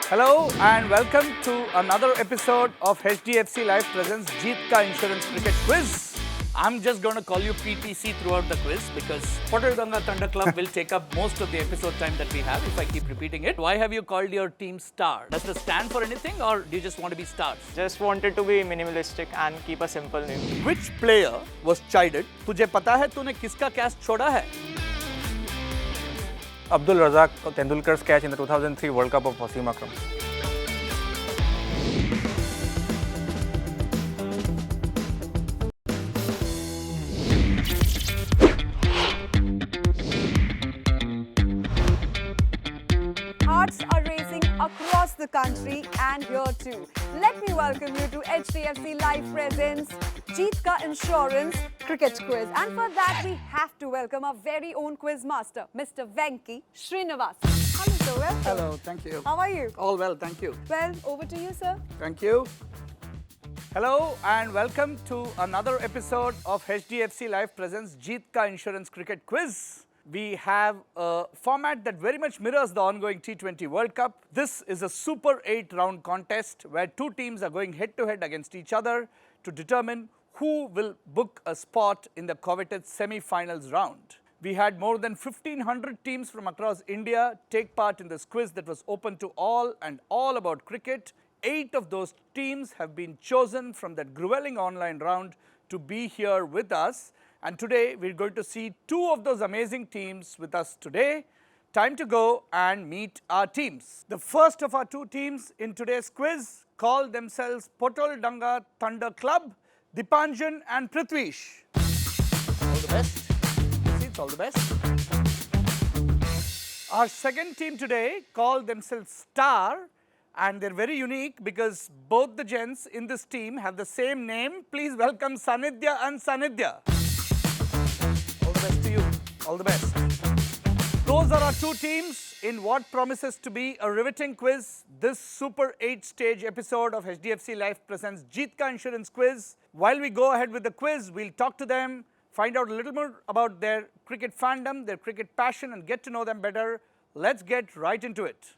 Hello and welcome to another episode of HDFC Life presents Jeet Ka Insurance Cricket Quiz. I'm just going to call you PTC throughout the quiz because Patal Ganga Thunder Club will take up most of the episode time that we have if I keep repeating it. Why have you called your team Star? Does it stand for anything or do you just want to be stars? Just wanted to be minimalistic and keep a simple name. Which player was chided? तुझे पता है तूने किसका catch छोड़ा है? Abdul Razak Tendulkar's catch in the 2003 World Cup of Wasim Akram. Hearts are racing across the country and here too. Let me welcome you to HDFC Live Presents Jeet Ka Insurance Cricket Quiz. And for that, we have to welcome our very own quiz master, Mr. Venki Srinivas. Hello, sir. Welcome. Hello, thank you. How are you? All well, thank you. Well, over to you, sir. Thank you. Hello and welcome to another episode of HDFC Live presents Jeet Ka Insurance Cricket Quiz. We have a format that very much mirrors the ongoing T20 World Cup. This is a Super 8 round contest where two teams are going head to head against each other to determine who will book a spot in the coveted semi-finals round. We had more than 1,500 teams from across India take part in this quiz that was open to all and all about cricket. 8 of those teams have been chosen from that grueling online round to be here with us. And today we're going to see 2 of those amazing teams with us today. Time to go and meet our teams. The first of our 2 teams in today's quiz call themselves Potol Danga Thunder Club, Dipanjan and Prithvish. All the best. Seats, all the best. Our second team today call themselves Star, and they're very unique because both the gents in this team have the same name. Please welcome Sanidhya and Sanidhya. All the best to you. All the best. Those are our 2 teams in what promises to be a riveting quiz. This Super 8 stage episode of HDFC Life presents Jeet Ka Insurance Quiz. While we go ahead with the quiz, we'll talk to them, find out a little more about their cricket fandom, their cricket passion, and get to know them better. Let's get right into it.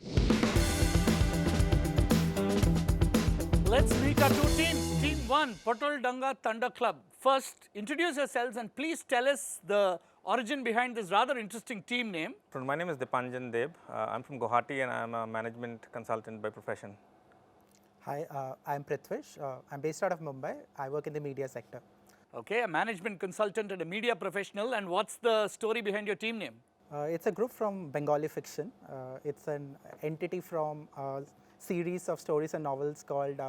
Let's meet our 2 teams. Team 1, Potol Danga Thunder Club. First, introduce yourselves and please tell us the origin behind this rather interesting team name. My name is Dipanjan Deb. I'm from Guwahati and I'm a management consultant by profession. Hi, I'm Prithvish. I'm based out of Mumbai. I work in the media sector. Okay, a management consultant and a media professional. And what's the story behind your team name? It's a group from Bengali fiction. It's an entity from a series of stories and novels called,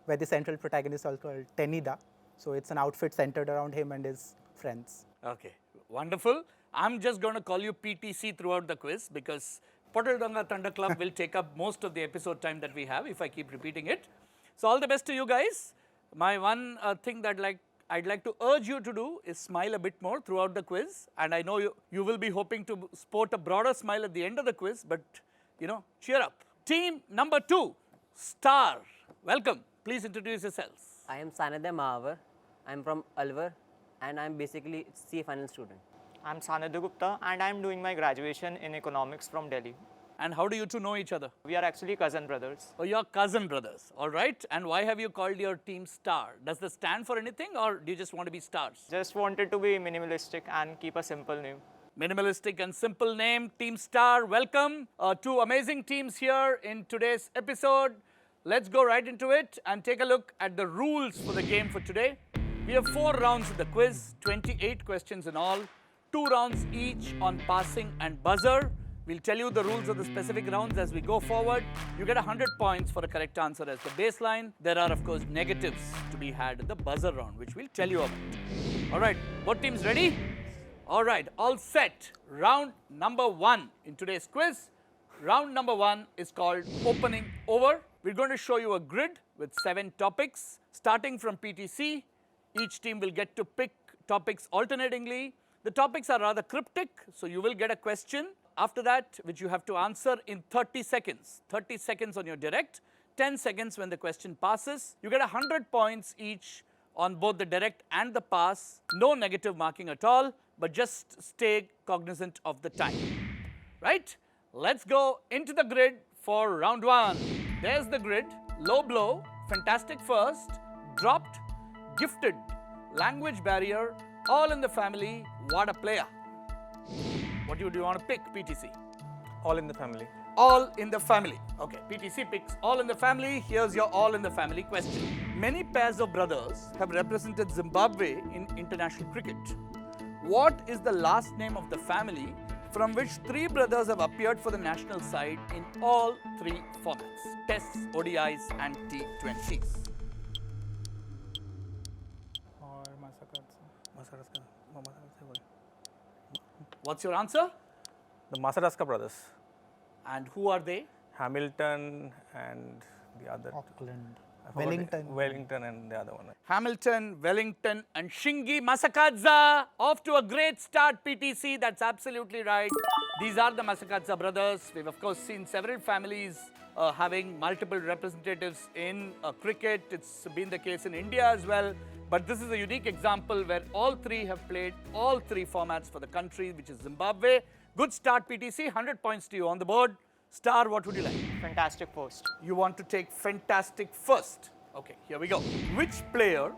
where the central protagonist is called Tenida. So it's an outfit centered around him and his friends. Okay, wonderful. I'm just going to call you PTC throughout the quiz because Potol Danga Thunder Club will take up most of the episode time that we have if I keep repeating it. So all the best to you guys. My one thing that I'd like to urge you to do is smile a bit more throughout the quiz. And I know you will be hoping to sport a broader smile at the end of the quiz, but cheer up. Team number 2, Star. Welcome. Please introduce yourselves. I am Sanidhya Mahavar. I am from Alwar and I am basically a CA final student. I'm Sanidhya Gupta and I'm doing my graduation in economics from Delhi. And how do you 2 know each other? We are actually cousin brothers. Oh, you're cousin brothers. All right. And why have you called your team Star? Does this stand for anything or do you just want to be stars? Just wanted to be minimalistic and keep a simple name. Minimalistic and simple name, Team Star. Welcome. 2 amazing teams here in today's episode. Let's go right into it and take a look at the rules for the game for today. We have 4 rounds of the quiz, 28 questions in all, 2 rounds each on passing and buzzer. We'll tell you the rules of the specific rounds as we go forward. You get 100 points for a correct answer as the baseline. There are, of course, negatives to be had in the buzzer round, which we'll tell you about. All right, both teams ready? All right, all set. Round number 1 in today's quiz. Round number 1 is called Opening Over. We're going to show you a grid with 7 topics. Starting from PTC, each team will get to pick topics alternatingly. The topics are rather cryptic, so you will get a question after that which you have to answer in 30 seconds. 30 seconds on your direct, 10 seconds when the question passes. You get 100 points each on both the direct and the pass. No negative marking at all, but just stay cognizant of the time. Right? Let's go into the grid for round 1. There's the grid. Low blow, fantastic first, dropped, gifted, language barrier, all in the family. What a player. What do you want to pick, PTC? All in the family. All in the family. Okay, PTC picks all in the family. Here's your all in the family question. Many pairs of brothers have represented Zimbabwe in international cricket. What is the last name of the family from which three brothers have appeared for the national side in all three formats? Tests, ODIs and T20s. Or Masakatsu. What's your answer? The Masadaska brothers. And who are they? Hamilton and the other. Auckland. I forgot Wellington. Wellington and the other one. Hamilton, Wellington and Shingi Masakadza. Off to a great start, PTC. That's absolutely right. These are the Masakadza brothers. We've of course seen several families having multiple representatives in cricket. It's been the case in India as well. But this is a unique example where all three have played all three formats for the country, which is Zimbabwe. Good start, PTC. 100 points to you on the board. Star, what would you like? Fantastic first. You want to take fantastic first. Okay, here we go. Which player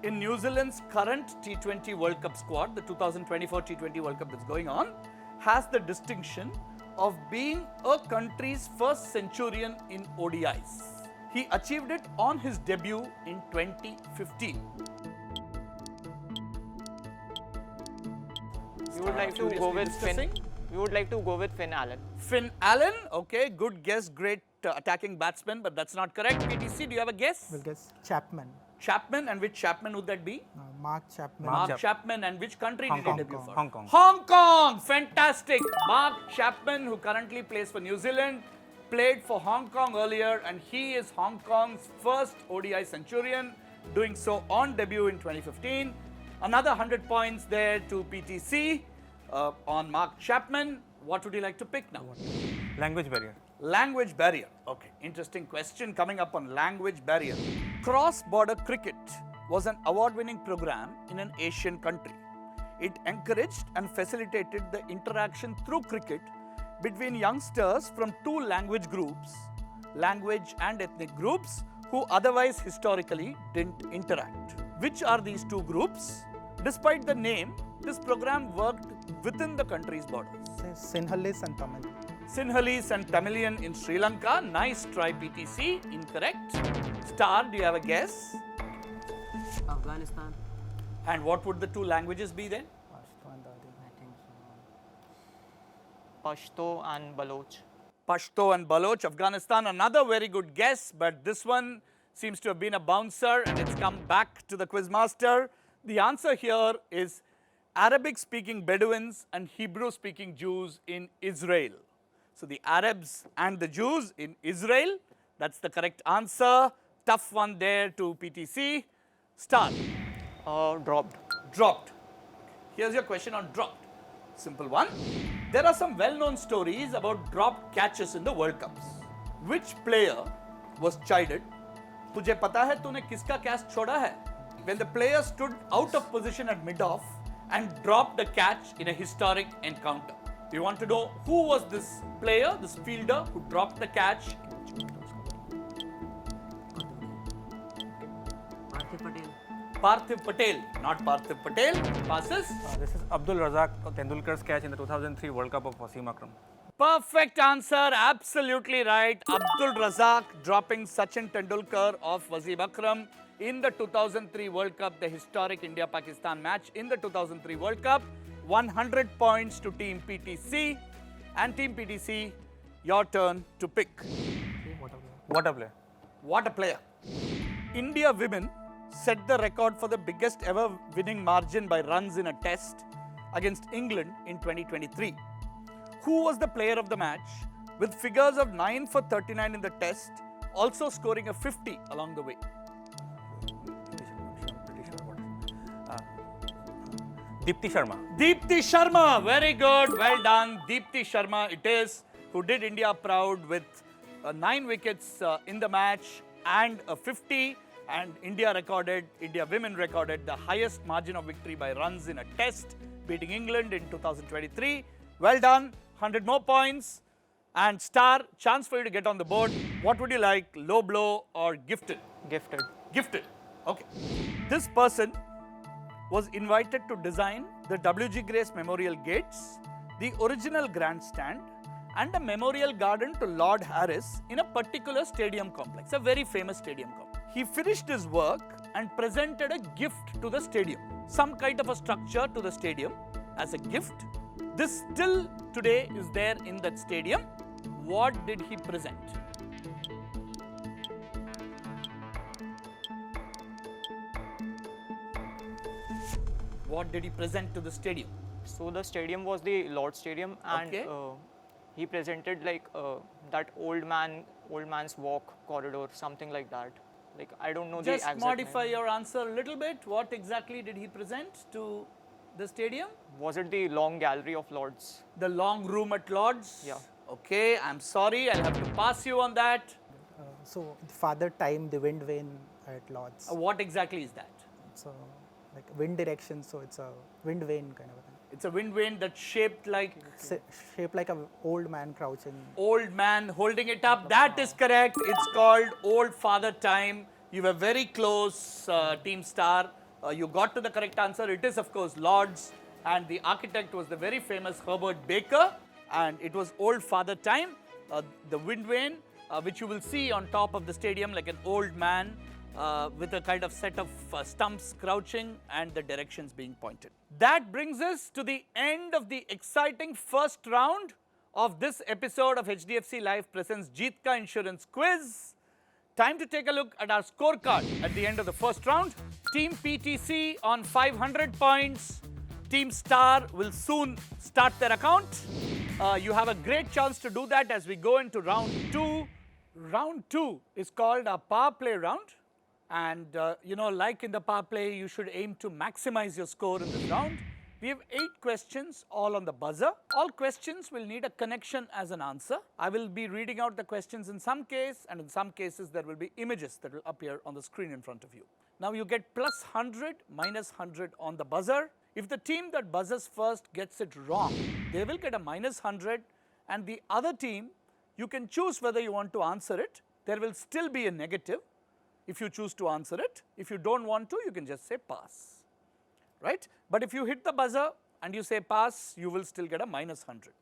in New Zealand's current T20 World Cup squad, the 2024 T20 World Cup that's going on, has the distinction of being a country's first centurion in ODIs? He achieved it on his debut in 2015. We would like to go with Finn. We would like to go with Finn Allen. Finn Allen, okay, good guess, great attacking batsman, but that's not correct. PTC, do you have a guess? We'll guess Chapman. Chapman, and which Chapman would that be? Mark Chapman. Mark Chapman, and which country Hong did he Kong. debut for? Hong Kong. Hong Kong, fantastic. Mark Chapman, who currently plays for New Zealand, played for Hong Kong earlier, and he is Hong Kong's first ODI centurion, doing so on debut in 2015. Another 100 points there to PTC on Mark Chapman. What would you like to pick now? Language barrier. Language barrier. Okay, interesting question coming up on language barrier. Cross-border cricket was an award-winning program in an Asian country. It encouraged and facilitated the interaction through cricket between youngsters from two language groups, language and ethnic groups, who otherwise historically didn't interact. Which are these two groups? Despite the name, this program worked within the country's borders. Sinhalese and Tamil. Sinhalese and Tamilian in Sri Lanka. Nice try, PTC. Incorrect. Star, do you have a guess? Afghanistan. And what would the two languages be then? I think so. Pashto and Baloch. Pashto and Baloch, Afghanistan. Another very good guess, but this one seems to have been a bouncer and it's come back to the quizmaster. The answer here is Arabic-speaking Bedouins and Hebrew-speaking Jews in Israel. So the Arabs and the Jews in Israel, that's the correct answer. Tough one there to PTC. Star. Dropped. Dropped. Here's your question on dropped. Simple one. There are some well-known stories about dropped catches in the World Cups. Which player was chided? तुझे पता है तूने किसका catch छोड़ा है? When the player stood out of position at mid-off and dropped the catch in a historic encounter. You want to know who was this player, this fielder who dropped the catch? Parthiv Patel. Parthiv Patel, not Parthiv Patel. Passes. This is Abdul Razak Tendulkar's catch in the 2003 World Cup of Wasim Akram. Perfect answer, absolutely right. Abdul Razak dropping Sachin Tendulkar of Wasim Akram in the 2003 World Cup, the historic India-Pakistan match in the 2003 World Cup. 100 points to Team PTC. And Team PTC, your turn to pick. What a player. What a player. India women set the record for the biggest ever winning margin by runs in a test against England in 2023. Who was the player of the match with figures of 9 for 39 in the test, also scoring a 50 along the way? Deepti Sharma. Deepti Sharma, very good, well done. Deepti Sharma it is, who did India proud with 9 wickets in the match and a 50. And India women recorded the highest margin of victory by runs in a test, beating England in 2023. Well done, 100 more points. And Star, chance for you to get on the board. What would you like, low blow or gifted? Gifted. Gifted. Okay. This person was invited to design the W.G. Grace Memorial Gates, the original grandstand, and a memorial garden to Lord Harris in a particular stadium complex, a very famous stadium complex. He finished his work and presented a gift to the stadium, some kind of a structure to the stadium as a gift. This still today is there in that stadium. What did he present? What did he present to the stadium? So the stadium was the Lord Stadium, and Okay. he presented like that old man's walk corridor, something like that. Like I don't know the Just exact modify name. your answer a little bit. What exactly did he present to the stadium? Was it the long gallery of Lords? The long room at Lord's? Yeah. Okay, I'm sorry, I'll have to pass you on that. So Father Time, the wind vane at Lords. What exactly is that? So like wind direction, so it's a wind vane kind of a thing. It's a wind vane that's shaped like Shaped like a old man crouching. old man holding it up. That is correct. It's called Old Father Time. You were very close, Team Star. You got to the correct answer. It is, of course, Lord's. And the architect was the very famous Herbert Baker. And it was Old Father Time. The wind vane, which you will see on top of the stadium like an old man with a kind of set of stumps crouching and the directions being pointed. That brings us to the end of the exciting first round of this episode of HDFC Life presents Jeetka Insurance Quiz. Time to take a look at our scorecard at the end of the first round. Team PTC on 500 points. Team Star will soon start their account. You have a great chance to do that as we go into round 2. Round 2 is called our power play round. And like in the power play, you should aim to maximize your score in this round. We have 8 questions, all on the buzzer. All questions will need a connection as an answer. I will be reading out the questions in some case, and in some cases there will be images that will appear on the screen in front of you. Now you get plus 100, minus 100 on the buzzer. If the team that buzzes first gets it wrong, they will get a minus 100, and the other team, you can choose whether you want to answer it. There will still be a negative if you choose to answer it. If you don't want to, you can just say pass, right? But if you hit the buzzer and you say pass, you will still get a minus 100.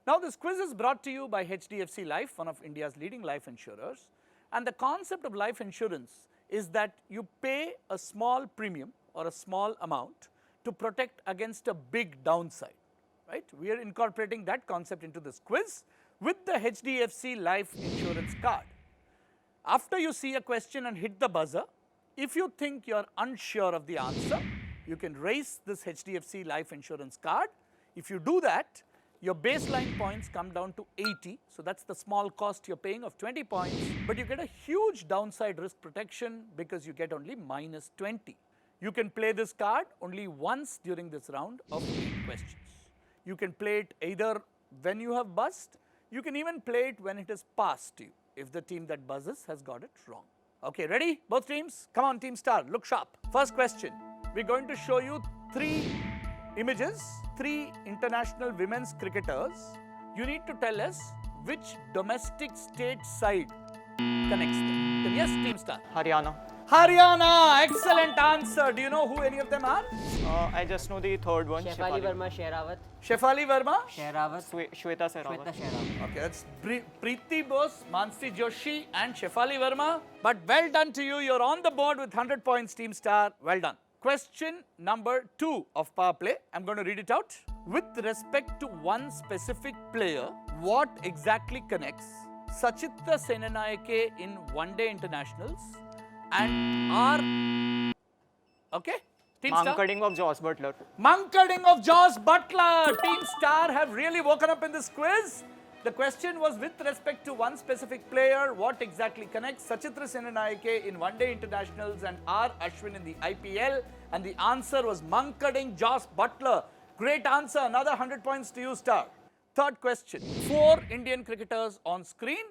Now this quiz is brought to you by HDFC Life, one of India's leading life insurers. And the concept of life insurance is that you pay a small premium or a small amount to protect against a big downside, right? We are incorporating that concept into this quiz with the HDFC Life Insurance card. After you see a question and hit the buzzer, if you think you're unsure of the answer, you can raise this HDFC Life Insurance card. If you do that, your baseline points come down to 80. So that's the small cost you're paying of 20 points, but you get a huge downside risk protection because you get only minus 20. You can play this card only once during this round of 8 questions. You can play it either when you have buzzed, you can even play it when it is passed to you, if the team that buzzes has got it wrong. Okay, ready? Both teams? Come on, Team Star, look sharp. First question. We're going to show you 3 images, 3 international women's cricketers. You need to tell us which domestic state side connects them. Yes, Team Star. Haryana. Haryana, excellent answer. Do you know who any of them are? I just know the third one. Shefali Verma, Shehrawat. Shefali Verma? Shehrawat. Shweta Sehrawat. Shweta Shehrawat. Okay, that's Preeti Bose, Mansi Joshi and Shefali Verma. But well done to you. You're on the board with 100 points, Team Star. Well done. Question number 2 of power play. I'm going to read it out. With respect to one specific player, what exactly connects Sachitra Senanayake in one-day internationals and our... Okay? Team Star? Mankading of Joss Butler. Mankading of Joss Butler. Team Star have really woken up in this quiz. The question was with respect to one specific player, what exactly connects Sachitra Senanayake in one-day internationals and R. Ashwin in the IPL? And the answer was Mankading Joss Butler. Great answer. Another 100 points to you, Star. Third question. 4 Indian cricketers on screen.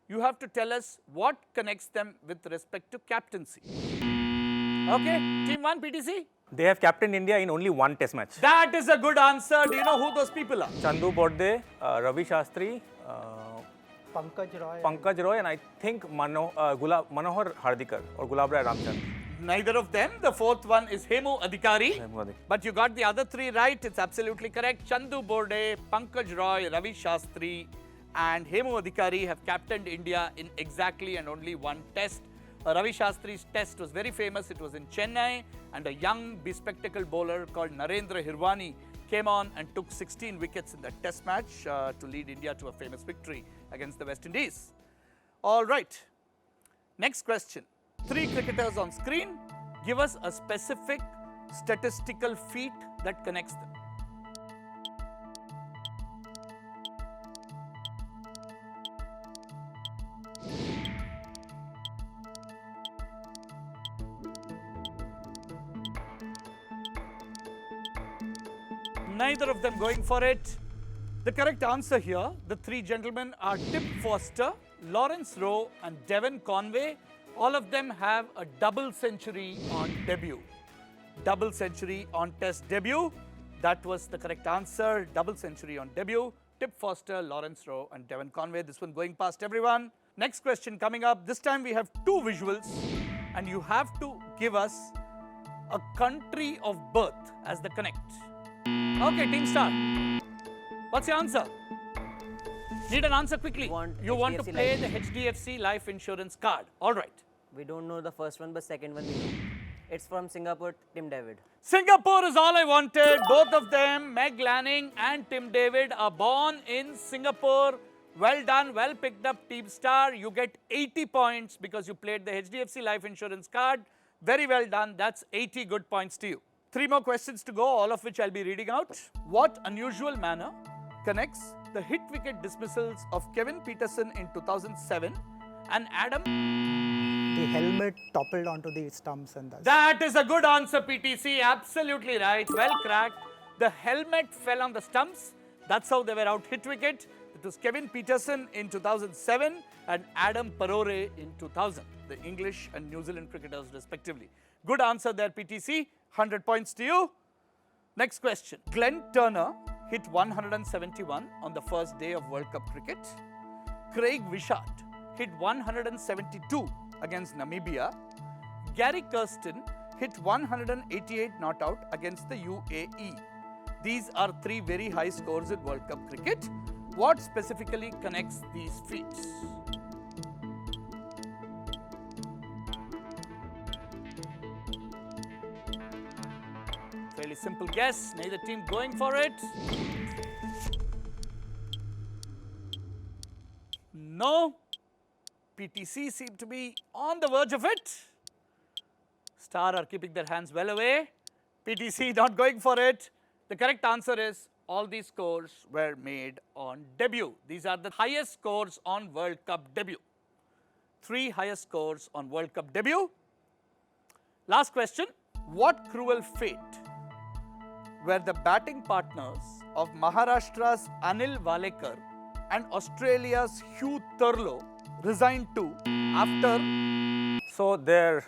You have to tell us what connects them with respect to captaincy. Okay, Team 1, PTC? They have captained India in only one test match. That is a good answer. Do you know who those people are? Chandu Borde, Ravi Shastri, Pankaj Roy, and I think Manohar Hardikar or Gulabrai Ramchand. Neither of them. The fourth one is Hemu Adhikari. Hemu Adhikari. But you got the other three right. It's absolutely correct. Chandu Borde, Pankaj Roy, Ravi Shastri, and Hemu Adhikari have captained India in exactly and only one test. Ravi Shastri's test was very famous. It was in Chennai, and a young bespectacled bowler called Narendra Hirwani came on and took 16 wickets in that test match to lead India to a famous victory against the West Indies. All right. Next question. 3 cricketers on screen. Give us a specific statistical feat that connects them. Neither of them going for it. The correct answer here, the 3 gentlemen are Tip Foster, Lawrence Rowe and Devon Conway. All of them have a double century on debut. Double century on test debut. That was the correct answer. Double century on debut. Tip Foster, Lawrence Rowe and Devon Conway. This one going past everyone. Next question coming up. This time we have 2 visuals and you have to give us a country of birth as the connect. Okay, Team Star. What's your answer? Need an answer quickly. You want to HDFC play Life. the HDFC life insurance card. All right. We don't know the first one, but second one we know. It's from Singapore, Tim David. Singapore is all I wanted. Both of them, Meg Lanning and Tim David, are born in Singapore. Well done, well picked up, Team Star. You get 80 points because you played the HDFC life insurance card. Very well done. That's 80 good points to you. 3 more questions to go, all of which I'll be reading out. What unusual manner connects the hit wicket dismissals of Kevin Peterson in 2007 and Adam? The helmet toppled onto the stumps and thus. That is a good answer, PTC. Absolutely right. Well cracked. The helmet fell on the stumps. That's how they were out hit wicket. It was Kevin Peterson in 2007 and Adam Parore in 2000. The English and New Zealand cricketers respectively. Good answer there, PTC. 100 points to you. Next question. Glenn Turner hit 171 on the first day of World Cup cricket. Craig Wishart hit 172 against Namibia. Gary Kirsten hit 188 not out against the UAE. These are 3 very high scores in World Cup cricket. What specifically connects these feats? Fairly simple guess. Neither team going for it. No. PTC seem to be on the verge of it. Star are keeping their hands well away. PTC not going for it. The correct answer is all these scores were made on debut. These are the highest scores on World Cup debut. 3 highest scores on World Cup debut. Last question. What cruel fate were the batting partners of Maharashtra's Anil Walekar and Australia's Hugh Thurlow resigned to after? So their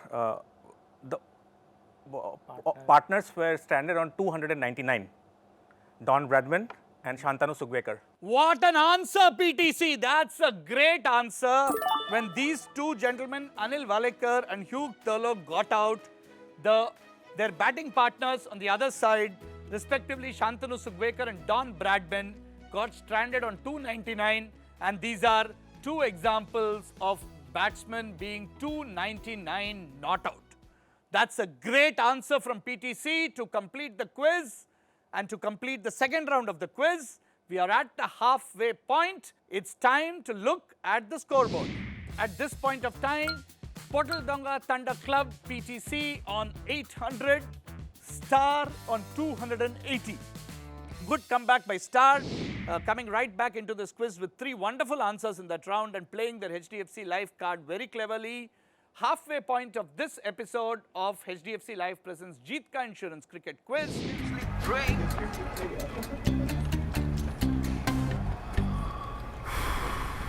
partners were stranded on 299. Don Bradman and Shantanu Sugwekar. What an answer, PTC. That's a great answer. When these 2 gentlemen, Anil Walekar and Hugh Thurlow, got out, their batting partners on the other side, respectively Shantanu Sugwekar and Don Bradman, got stranded on 299. And these are 2 examples of batsmen being 299 not out. That's a great answer from PTC to complete the quiz. And to complete the second round of the quiz, we are at the halfway point. It's time to look at the scoreboard. At this point of time, Potaldonga Thunder Club PTC on 800, Star on 280. Good comeback by Star, coming right back into this quiz with 3 wonderful answers in that round and playing their HDFC Life card very cleverly. Halfway point of this episode of HDFC Life presents Jeet Ka Insurance Cricket Quiz.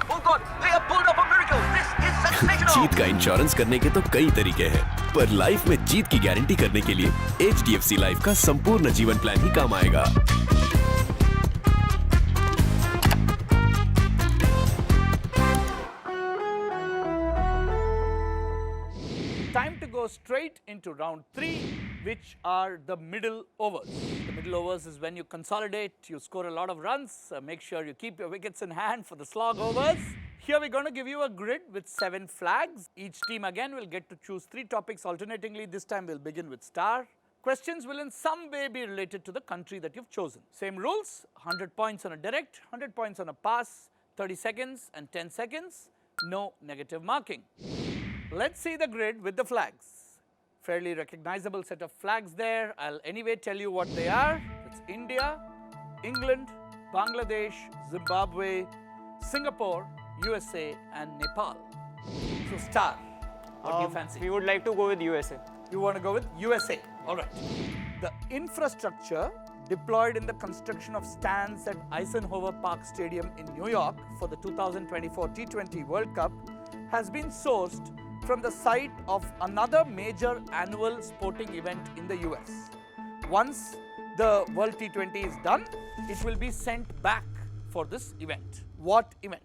Oh God, they have pulled off a miracle. This is sensational. जीत का insurance करने के तो कई तरीके हैं, पर life में जीत की गारंटी करने के लिए HDFC लाइफ का संपूर्ण जीवन प्लान ही काम आएगा। time to go straight into round 3, which are the middle overs. The middle overs is when you consolidate, you score a lot of runs, make sure you keep your wickets in hand for the slog overs. Here we're going to give you a grid with 7 flags. Each team again will get to choose 3 topics alternatingly. This time we'll begin with star. Questions will in some way be related to the country that you've chosen. Same rules, 100 points on a direct, 100 points on a pass, 30 seconds and 10 seconds, no negative marking. Let's see the grid with the flags. Fairly recognizable set of flags there. I'll anyway tell you what they are. It's India, England, Bangladesh, Zimbabwe, Singapore, USA and Nepal. So star, what do you fancy? We would like to go with USA. You want to go with USA. All right. The infrastructure deployed in the construction of stands at Eisenhower Park Stadium in New York for the 2024 T20 World Cup has been sourced from the site of another major annual sporting event in the US. Once the World T20 is done, it will be sent back for this event. What event?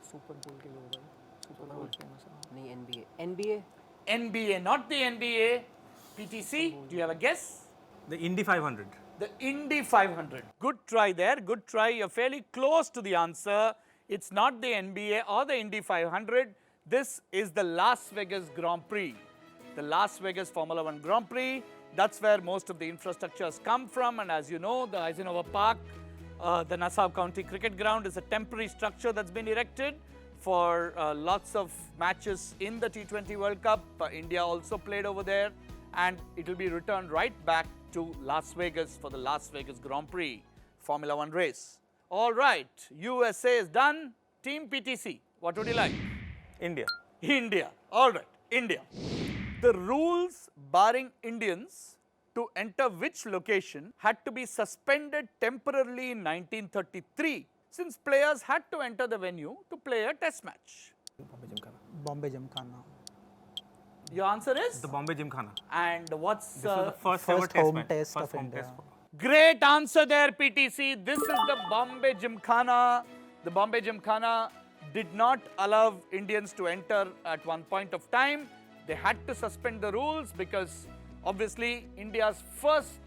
Super Bowl के लिए होगा ये. Super Bowl famous है. नहीं NBA. NBA. NBA, not the NBA. PTC, do you have a guess? The Indy 500. The Indy 500. Good try there, good try. You're fairly close to the answer. It's not the NBA or the Indy 500. This is the Las Vegas Grand Prix. The Las Vegas Formula One Grand Prix. That's where most of the infrastructure has come from. And as you know, the Eisenhower Park, the Nassau County Cricket Ground is a temporary structure that's been erected for lots of matches in the T20 World Cup. India also played over there. And it will be returned right back to Las Vegas for the Las Vegas Grand Prix Formula One race. All right, USA is done. Team PTC, what would you like? India. India. All right, India. The rules barring Indians to enter which location had to be suspended temporarily in 1933 since players had to enter the venue to play a test match. Bombay Gymkhana. Your answer is? The Bombay Gymkhana. And what's This was the first ever First test home match. test First of home India. test. Great answer there, PTC. This is the Bombay Gymkhana. The Bombay Gymkhana did not allow Indians to enter at one point of time. They had to suspend the rules because obviously India's first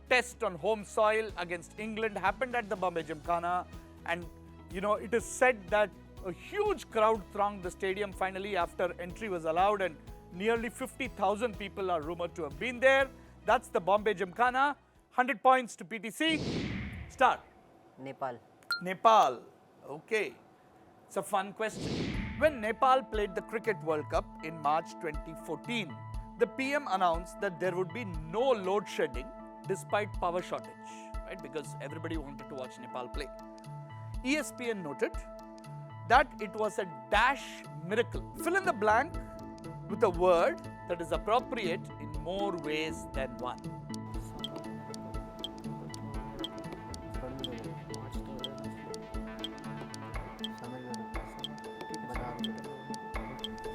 test on home soil against England happened at the Bombay Gymkhana. And you know, it is said that a huge crowd thronged the stadium finally after entry was allowed, and nearly 50,000 people are rumored to have been there. That's the Bombay Gymkhana. 100 points to PTC. Start. Nepal. Nepal. Okay. It's a fun question. When Nepal played the Cricket World Cup in March 2014, the PM announced that there would be no load shedding despite power shortage, right? Because everybody wanted to watch Nepal play. ESPN noted that it was a dash miracle. Fill in the blank with a word that is appropriate in more ways than one.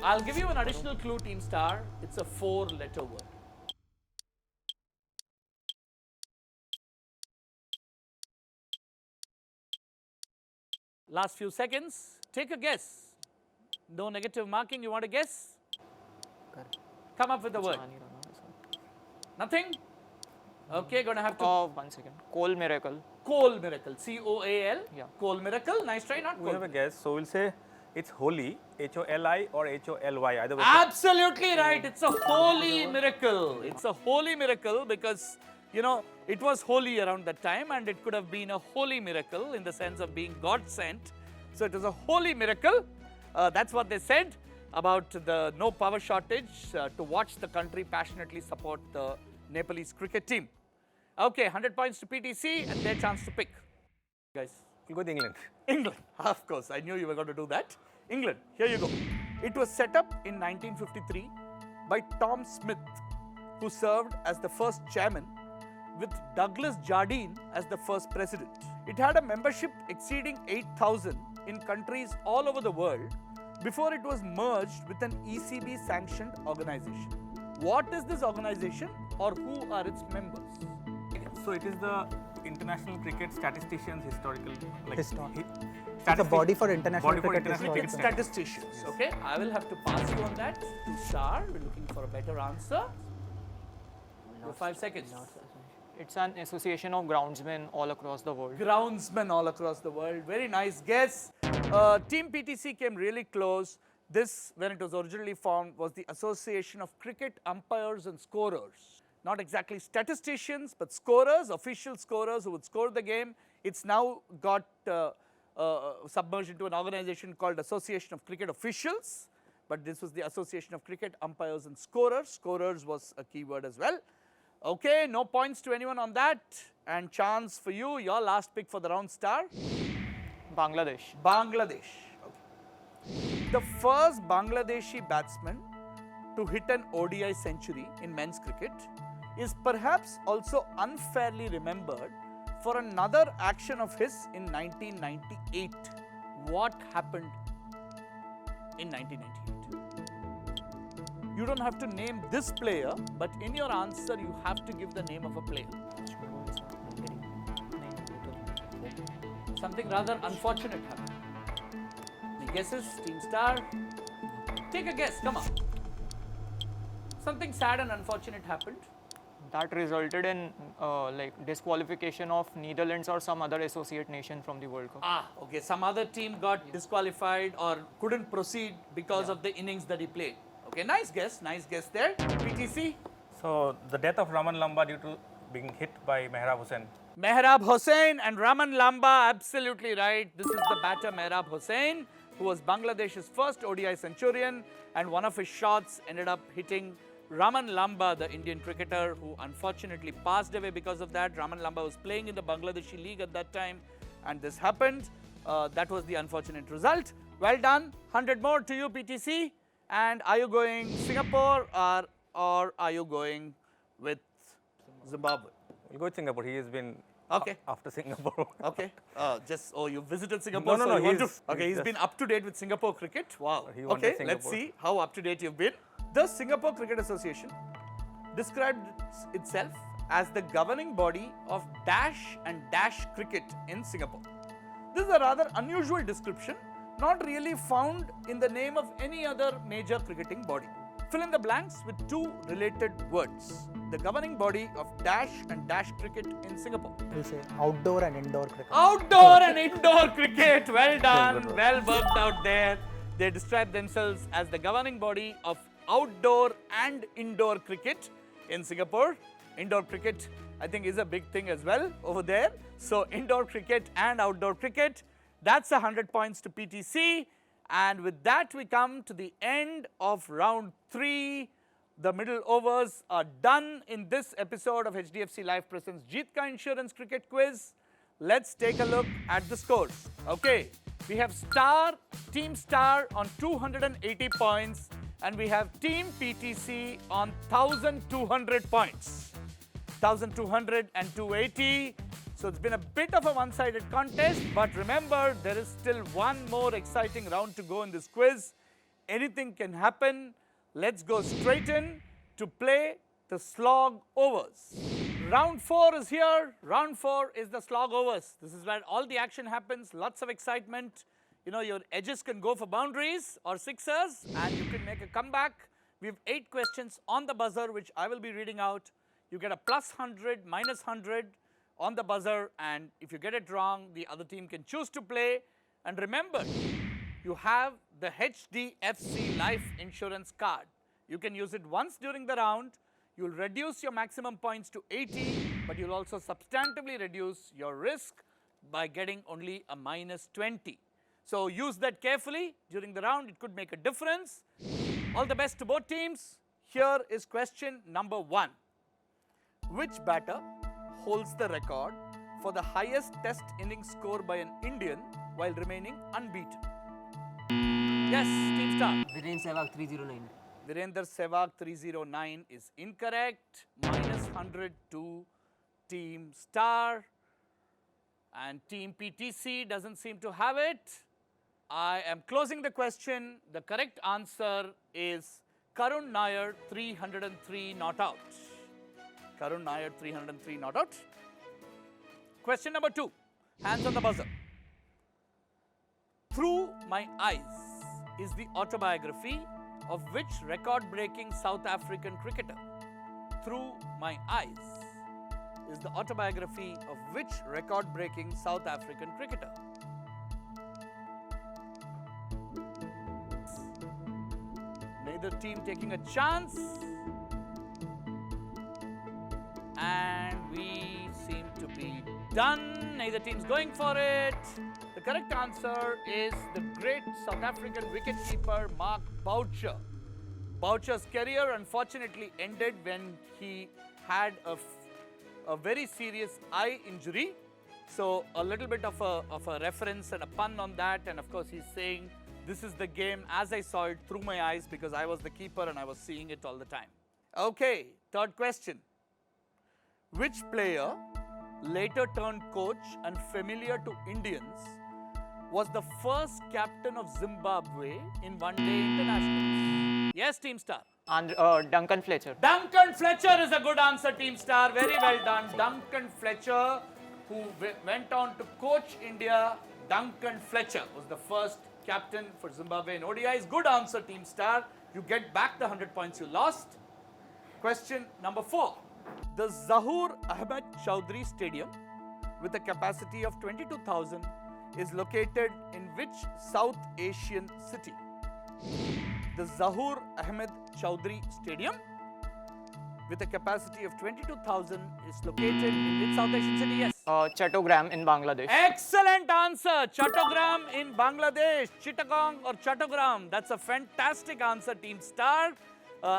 I'll give you an additional clue, Team Star. It's a 4-letter word. Last few seconds. Take a guess. No negative marking. You want to guess? Come up with the word. Nothing? Okay, gonna have to. 1 second. Coal miracle. Coal miracle. C-O-A-L. Yeah. Coal miracle. Nice try, not We coal. have a guess, so we'll say it's holy, H-O-L-I or H-O-L-Y, either way. Absolutely right. It's a holy miracle. It's a holy miracle because, you know, it was holy around that time and it could have been a holy miracle in the sense of being God sent. So it was a holy miracle. That's what they said about the no power shortage to watch the country passionately support the Nepalese cricket team. Okay, 100 points to PTC and their chance to pick. Guys. We'll go with England. England, of course, I knew you were going to do that. England, here you go. It was set up in 1953 by Tom Smith, who served as the first chairman, with Douglas Jardine as the first president. It had a membership exceeding 8,000 in countries all over the world before it was merged with an ECB-sanctioned organization. What is this organization or who are its members? So it is the International Cricket Statisticians Historical It's a body for international Body for cricket. is international called Cricket cricket. statisticians. Okay, I will have to pass you on that to Star. We're looking for a better answer. Your 5 seconds. It's an association of groundsmen all across the world. Groundsmen all across the world. Very nice guess. Team PTC came really close. This, when it was originally formed, was the Association of Cricket Umpires and Scorers. Not exactly statisticians, but scorers, official scorers who would score the game. It's now got submerged into an organization called Association of Cricket Officials, but this was the Association of Cricket Umpires and Scorers. Scorers was a key word as well. Okay, no points to anyone on that. And chance for you, your last pick for the round, Star. Bangladesh. Bangladesh. Okay. The first Bangladeshi batsman to hit an ODI century in men's cricket is perhaps also unfairly remembered for another action of his in 1998. What happened in 1998? You don't have to name this player, but in your answer, you have to give the name of a player. Something rather unfortunate happened. Any guesses, Team Star? Take a guess, come on. Something sad and unfortunate happened. That resulted in like disqualification of Netherlands or some other associate nation from the World Cup. Ah, okay. Some other team got disqualified or couldn't proceed because of the innings that he played. Okay, nice guess there. PTC? So the death of Raman Lamba due to being hit by Mehrab Hossain. Mehrab Hossain and Raman Lamba, absolutely right. This is the batter Mehrab Hossain, who was Bangladesh's first ODI centurion, and one of his shots ended up hitting Raman Lamba, the Indian cricketer, who unfortunately passed away because of that. Raman Lamba was playing in the Bangladeshi league at that time, and this happened. That was the unfortunate result. Well done. 100 more to you, PTC. And are you going Singapore or are you going with Zimbabwe? We'll go with Singapore. He has been Okay. after Singapore. Okay. you visited Singapore. No, so no, you want to, he's okay, he's just- been up to date with Singapore cricket. Wow. He wanted Okay, let's Singapore. see how up to date you've been. The Singapore Cricket Association described itself as the governing body of dash and dash cricket in Singapore. This is a rather unusual description, not really found in the name of any other major cricketing body. Fill in the blanks with two related words. The governing body of dash and dash cricket in Singapore. We'll say outdoor and indoor cricket. Outdoor and indoor cricket. Well done. Well worked out there. They describe themselves as the governing body of outdoor and indoor cricket in Singapore. Indoor cricket, I think, is a big thing as well over there. So, indoor cricket and outdoor cricket. That's 100 points to PTC. And with that, we come to the end of round 3. The middle overs are done in this episode of HDFC Life presents Jeetka Insurance Cricket Quiz. Let's take a look at the scores. Okay, we have Team Star on 280 points, and we have Team PTC on 1,200 points. 1,200 and 280. So it's been a bit of a one-sided contest, but remember, there is still one more exciting round to go in this quiz. Anything can happen. Let's go straight in to play the slog overs. Round 4 is here. Round 4 is the slog overs. This is where all the action happens, lots of excitement. You know, your edges can go for boundaries or sixers, and you can make a comeback. We have 8 questions on the buzzer, which I will be reading out. You get a plus 100, minus 100 on the buzzer, and if you get it wrong, the other team can choose to play. And remember, you have the HDFC Life Insurance card. You can use it once during the round. You'll reduce your maximum points to 80, but you'll also substantively reduce your risk by getting only a minus 20. So use that carefully during the round. It could make a difference. All the best to both teams. Here is question number 1. Which batter holds the record for the highest test innings score by an Indian while remaining unbeaten? Yes, Team Star. Virendra Sehwag 309. Virendra Sehwag 309 is incorrect. Minus 100 to Team Star. And Team PTC doesn't seem to have it. I am closing the question. The correct answer is Karun Nair 303 not out. Karun Nair 303 not out. Question number 2. Hands on the buzzer. Through My Eyes is the autobiography of which record-breaking South African cricketer? Through My Eyes is the autobiography of which record-breaking South African cricketer? Neither team taking a chance. And we seem to be done. Neither team's going for it. The correct answer is the great South African wicketkeeper Mark Boucher. Boucher's career unfortunately ended when he had a very serious eye injury. So a little bit of a reference and a pun on that. And of course he's saying, this is the game as I saw it through my eyes because I was the keeper and I was seeing it all the time. Okay, third question. Which player, later turned coach and familiar to Indians, was the first captain of Zimbabwe in one-day internationals? Yes, Team Star. And Duncan Fletcher. Duncan Fletcher is a good answer, Team Star. Very well done. Duncan Fletcher, who went on to coach India. Duncan Fletcher was the first captain for Zimbabwe in ODIs. Good answer, Team Star. You get back the 100 points you lost. Question number 4. The Zahoor Ahmed Chowdhury Stadium, with a capacity of 22,000, is located in which South Asian city? The Zahoor Ahmed Chowdhury Stadium, with a capacity of 22,000, is located in which South Asian city? Yes. Chattogram in Bangladesh. Excellent answer. Chattogram in Bangladesh. Chittagong or Chattogram. That's a fantastic answer, Team Star.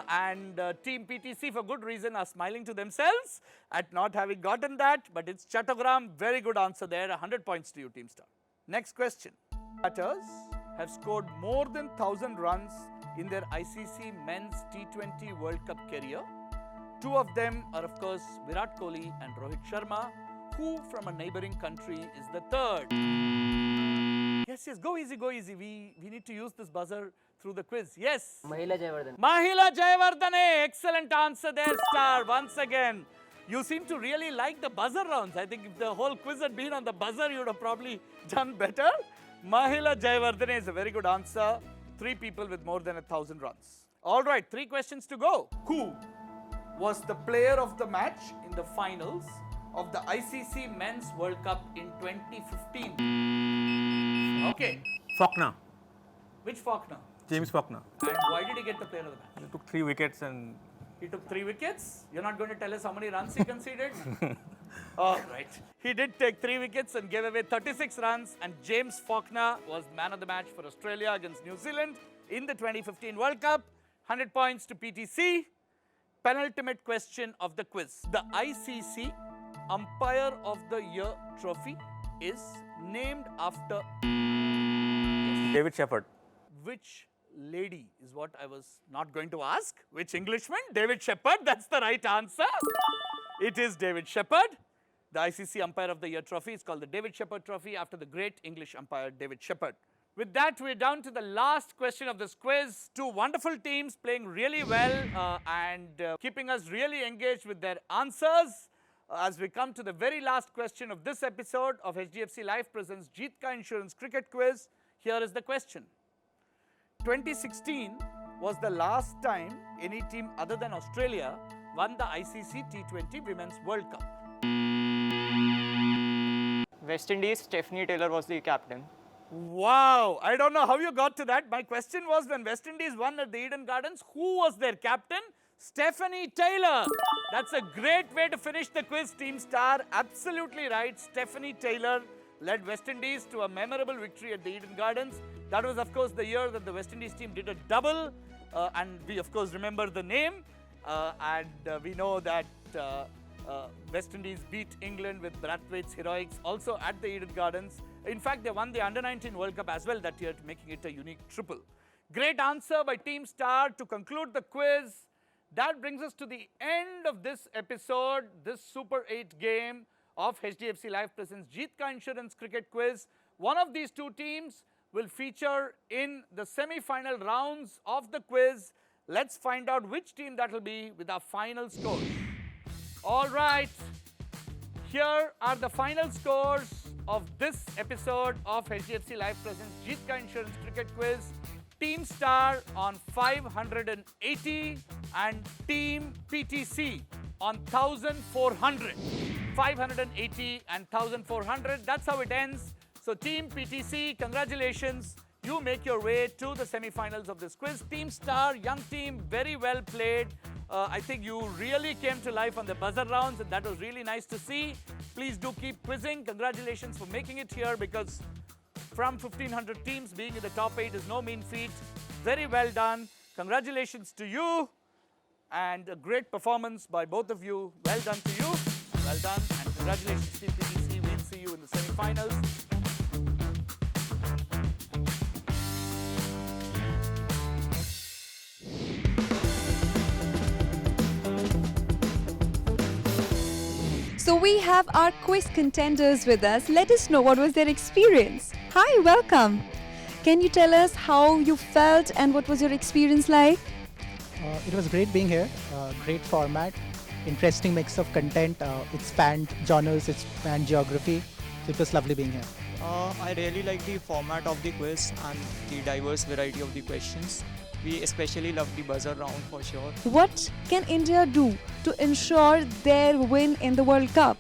And Team PTC, for good reason, are smiling to themselves at not having gotten that. But it's Chattogram. Very good answer there. 100 points to you, Team Star. Next question. Batters have scored more than 1,000 runs in their ICC Men's T20 World Cup career. Two of them are, of course, Virat Kohli and Rohit Sharma. Who from a neighboring country is the third? Yes, yes, go easy, go easy. We need to use this buzzer through the quiz. Yes. Mahila Jayawardene. Mahila Jayawardene. Excellent answer there, Star. Once again, you seem to really like the buzzer rounds. I think if the whole quiz had been on the buzzer, you would have probably done better. Mahila Jayawardene is a very good answer. 3 people with more than 1,000 runs. All right, 3 questions to go. Who was the player of the match in the finals of the ICC Men's World Cup in 2015? Okay. Faulkner. Which Faulkner? James Faulkner. And why did he get the player of the match? He took 3 wickets and He took 3 wickets. You're not going to tell us how many runs he conceded? All right. He did take 3 wickets and gave away 36 runs. And James Faulkner was man of the match for Australia against New Zealand in the 2015 World Cup. 100 points to PTC. Penultimate question of the quiz. The ICC Umpire of the Year trophy is named after David Shepherd. which lady is what I was not going to ask. Which Englishman? David Shepherd. That's the right answer. It is David Shepherd. The ICC Umpire of the Year trophy is called the David Shepherd Trophy after the great English umpire David Shepherd. With that, we're down to the last question of this quiz. 2 wonderful teams playing really well and keeping us really engaged with their answers. As we come to the very last question of this episode of HDFC Life presents Jeetka Insurance Cricket Quiz, here is the question. 2016 was the last time any team other than Australia won the ICC T20 Women's World Cup. West Indies, Stephanie Taylor was the captain. Wow, I don't know how you got to that. My question was, when West Indies won at the Eden Gardens, who was their captain? Stephanie Taylor. That's a great way to finish the quiz, Team Star. Absolutely right. Stephanie Taylor led West Indies to a memorable victory at the Eden Gardens. That was, of course, the year that the West Indies team did a double. And we, of course, remember the name. We know that West Indies beat England with Brathwaite's heroics also at the Eden Gardens. In fact, they won the Under-19 World Cup as well that year, making it a unique triple. Great answer by Team Star to conclude the quiz. That brings us to the end of this episode, this Super 8 game of HDFC Life presents Jeetka Insurance Cricket Quiz. One of these 2 teams will feature in the semi-final rounds of the quiz. Let's find out which team that will be with our final scores. All right, here are the final scores of this episode of HDFC Live presents Jeet Ka Insurance Cricket Quiz. Team Star on 580 and Team PTC on 1400. 580 and 1400. That's how it ends. So Team PTC, congratulations. You make your way to the semi-finals of this quiz. Team Star, young team, very well played. I think you really came to life on the buzzer rounds, and that was really nice to see. Please do keep quizzing. Congratulations for making it here, because from 1500 teams, being in the top 8 is no mean feat. Very well done. Congratulations to you, and a great performance by both of you. Well done to you. Well done, and congratulations to PTC. We'll see you in the semi-finals. So we have our quiz contenders with us. Let us know what was their experience. Hi, welcome. Can you tell us how you felt and what was your experience like? It was great being here. Great format, interesting mix of content. It spanned genres, it spanned geography. So it was lovely being here. I really like the format of the quiz and the diverse variety of the questions. We especially love the buzzer round for sure. What can India do to ensure their win in the World Cup?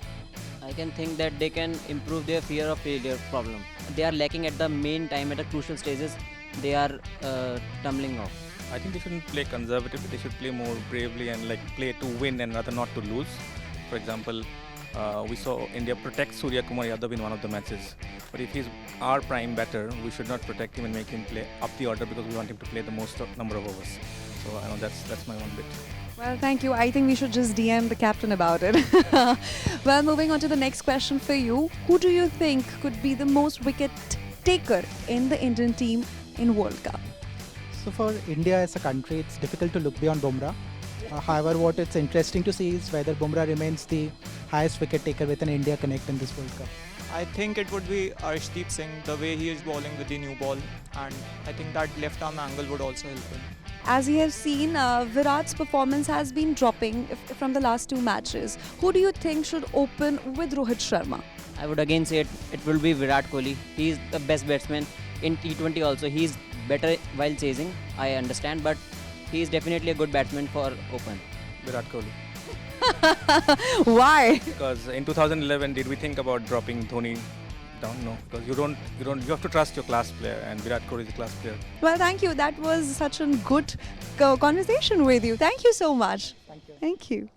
I can think that they can improve their fear of failure problem. They are lacking at the main time, at the crucial stages. They are tumbling off. I think they shouldn't play conservatively. They should play more bravely and like play to win and rather not to lose. For example, we saw India protect Surya Kumar Yadav in one of the matches. But if he's our prime batter, we should not protect him and make him play up the order, because we want him to play the most number of overs. So I know that's my one bit. Well, thank you. I think we should just DM the captain about it. Well, moving on to the next question for you. Who do you think could be the most wicket taker in the Indian team in World Cup? So for India as a country, it's difficult to look beyond Bumrah. However, what it's interesting to see is whether Bumrah remains the highest wicket taker with an India connect in this World Cup. I think it would be Arshdeep Singh, the way he is bowling with the new ball, and I think that left arm angle would also help him. As we have seen, Virat's performance has been dropping from the last 2 matches. Who do you think should open with Rohit Sharma? I would again say it will be Virat Kohli. He is the best batsman in T20 also. He is better while chasing, I understand, but he is definitely a good batsman for open. Virat Kohli. Why? Because in 2011, did we think about dropping Dhoni down? No, because you have to trust your class player, and Virat Kohli is a class player. Well, thank you. That was such a good conversation with you. Thank you so much. Thank you. Thank you.